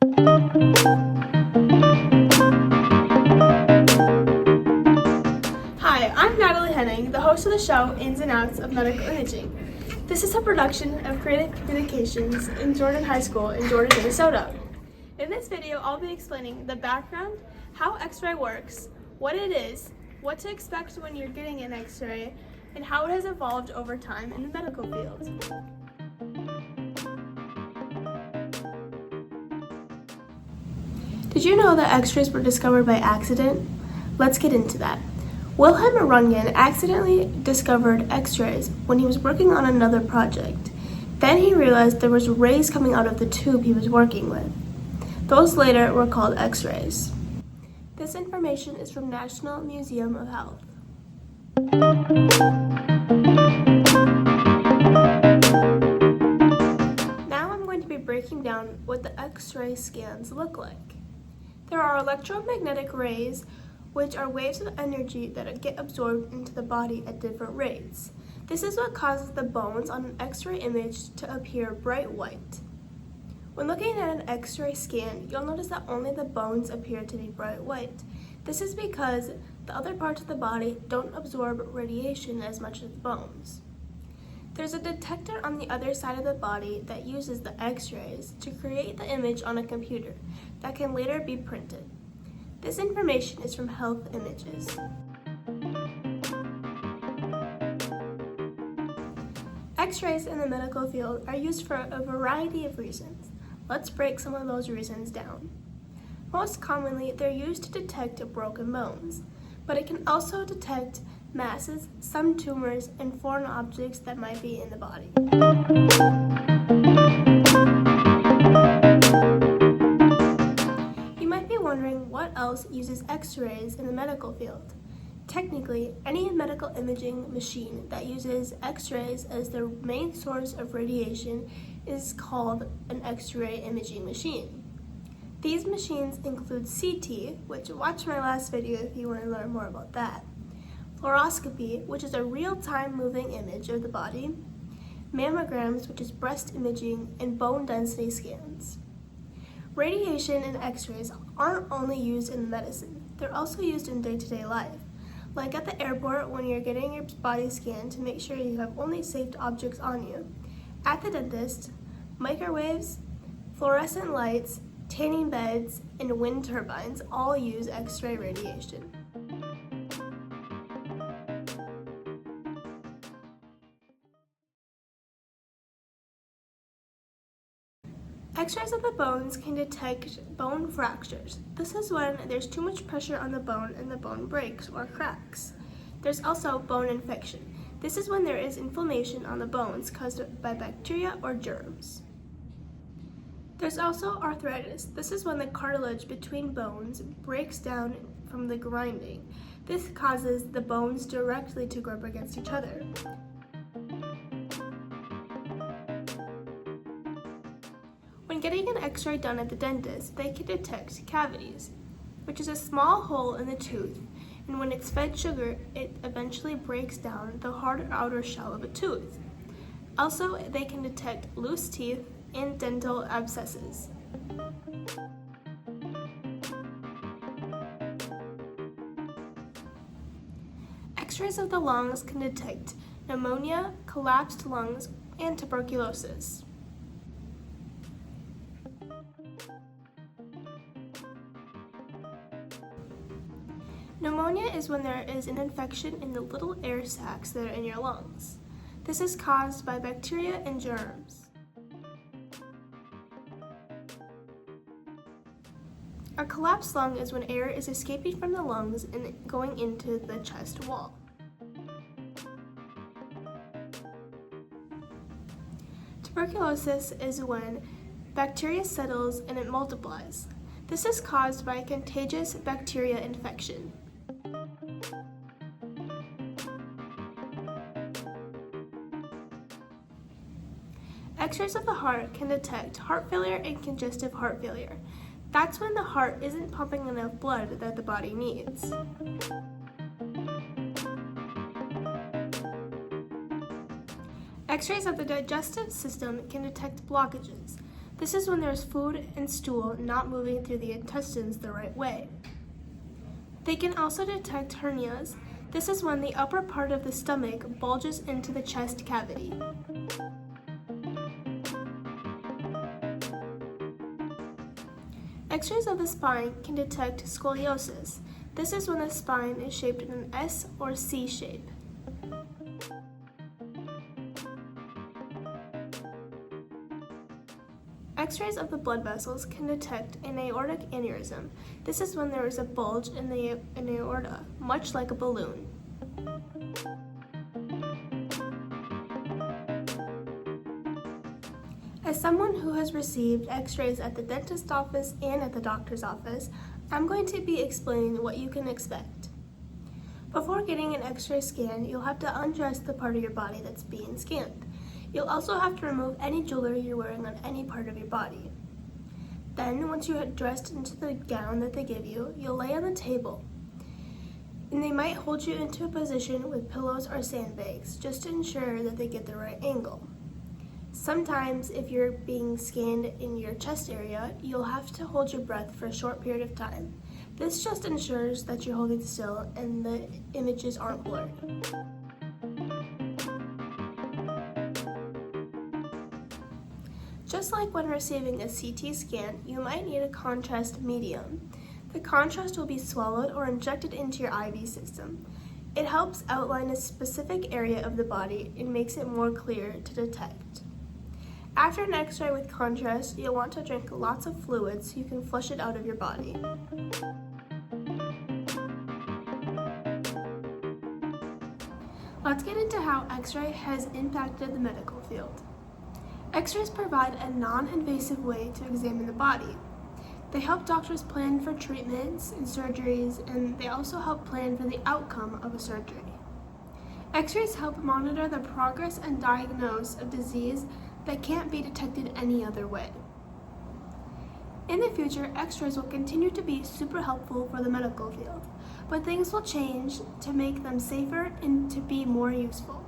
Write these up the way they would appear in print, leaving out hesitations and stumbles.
Hi, I'm Natalie Henning, the host of the show Ins and Outs of Medical Imaging. This is a production of Creative Communications in Jordan High School in Jordan, Minnesota. In this video, I'll be explaining the background, how X-ray works, what it is, what to expect when you're getting an X-ray, and how it has evolved over time in the medical field. Did you know that X-rays were discovered by accident? Let's get into that. Wilhelm Röntgen accidentally discovered X-rays when he was working on another project. Then he realized there was rays coming out of the tube he was working with. Those later were called X-rays. This information is from National Museum of Health. Now I'm going to be breaking down what the X-ray scans look like. There are electromagnetic rays, which are waves of energy that get absorbed into the body at different rates. This is what causes the bones on an X-ray image to appear bright white. When looking at an X-ray scan, you'll notice that only the bones appear to be bright white. This is because the other parts of the body don't absorb radiation as much as the bones. There's a detector on the other side of the body that uses the X-rays to create the image on a computer that can later be printed. This information is from Health Images. X-rays in the medical field are used for a variety of reasons. Let's break some of those reasons down. Most commonly, they're used to detect broken bones, but it can also detect masses, some tumors, and foreign objects that might be in the body. You might be wondering what else uses X-rays in the medical field. Technically, any medical imaging machine that uses X-rays as their main source of radiation is called an X-ray imaging machine. These machines include CT, which watch my last video if you want to learn more about that, fluoroscopy, which is a real-time moving image of the body, mammograms, which is breast imaging, and bone density scans. Radiation and X-rays aren't only used in medicine, they're also used in day-to-day life, like at the airport when you're getting your body scanned to make sure you have only safe objects on you, at the dentist, microwaves, fluorescent lights, tanning beds, and wind turbines all use X-ray radiation. X-rays of the bones can detect bone fractures. This is when there's too much pressure on the bone and the bone breaks or cracks. There's also bone infection. This is when there is inflammation on the bones caused by bacteria or germs. There's also arthritis. This is when the cartilage between bones breaks down from the grinding. This causes the bones directly to rub against each other. When getting an X-ray done at the dentist, they can detect cavities, which is a small hole in the tooth, and when it's fed sugar, it eventually breaks down the hard outer shell of a tooth. Also, they can detect loose teeth and dental abscesses. X-rays of the lungs can detect pneumonia, collapsed lungs, and tuberculosis. Pneumonia is when there is an infection in the little air sacs that are in your lungs. This is caused by bacteria and germs. A collapsed lung is when air is escaping from the lungs and going into the chest wall. Tuberculosis is when bacteria settles and it multiplies. This is caused by a contagious bacteria infection. X-rays of the heart can detect heart failure and congestive heart failure. That's when the heart isn't pumping enough blood that the body needs. X-rays of the digestive system can detect blockages. This is when there's food and stool not moving through the intestines the right way. They can also detect hernias. This is when the upper part of the stomach bulges into the chest cavity. X-rays of the spine can detect scoliosis. This is when the spine is shaped in an S or C shape. X-rays of the blood vessels can detect an aortic aneurysm. This is when there is a bulge in the aorta, much like a balloon. As someone who has received X-rays at the dentist's office and at the doctor's office, I'm going to be explaining what you can expect. Before getting an X-ray scan, you'll have to undress the part of your body that's being scanned. You'll also have to remove any jewelry you're wearing on any part of your body. Then, once you're dressed into the gown that they give you, you'll lay on the table. And they might hold you into a position with pillows or sandbags, just to ensure that they get the right angle. Sometimes, if you're being scanned in your chest area, you'll have to hold your breath for a short period of time. This just ensures that you're holding still and the images aren't blurred. Just like when receiving a CT scan, you might need a contrast medium. The contrast will be swallowed or injected into your IV system. It helps outline a specific area of the body and makes it more clear to detect. After an X-ray with contrast, you'll want to drink lots of fluid so you can flush it out of your body. Let's get into how X-ray has impacted the medical field. X-rays provide a non-invasive way to examine the body. They help doctors plan for treatments and surgeries, and they also help plan for the outcome of a surgery. X-rays help monitor the progress and diagnose of disease that can't be detected any other way. In the future, X-rays will continue to be super helpful for the medical field, but things will change to make them safer and to be more useful.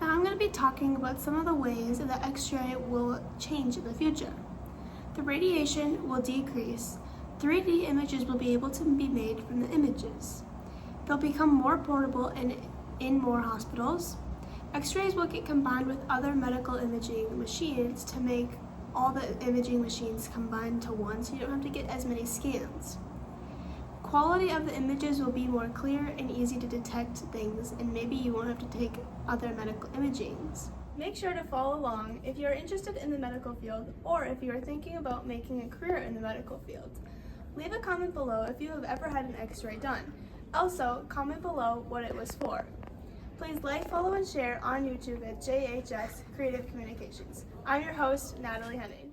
I'm going to be talking about some of the ways that X-ray will change in the future. The radiation will decrease. 3D images will be able to be made from the images. They'll become more portable and in more hospitals. X-rays will get combined with other medical imaging machines to make all the imaging machines combined to one, so you don't have to get as many scans. Quality of the images will be more clear and easy to detect things, and maybe you won't have to take other medical imagings. Make sure to follow along if you're interested in the medical field or if you're thinking about making a career in the medical field. Leave a comment below if you have ever had an X-ray done. Also, comment below what it was for. Please like, follow, and share on YouTube at JHS Creative Communications. I'm your host, Natalie Henning.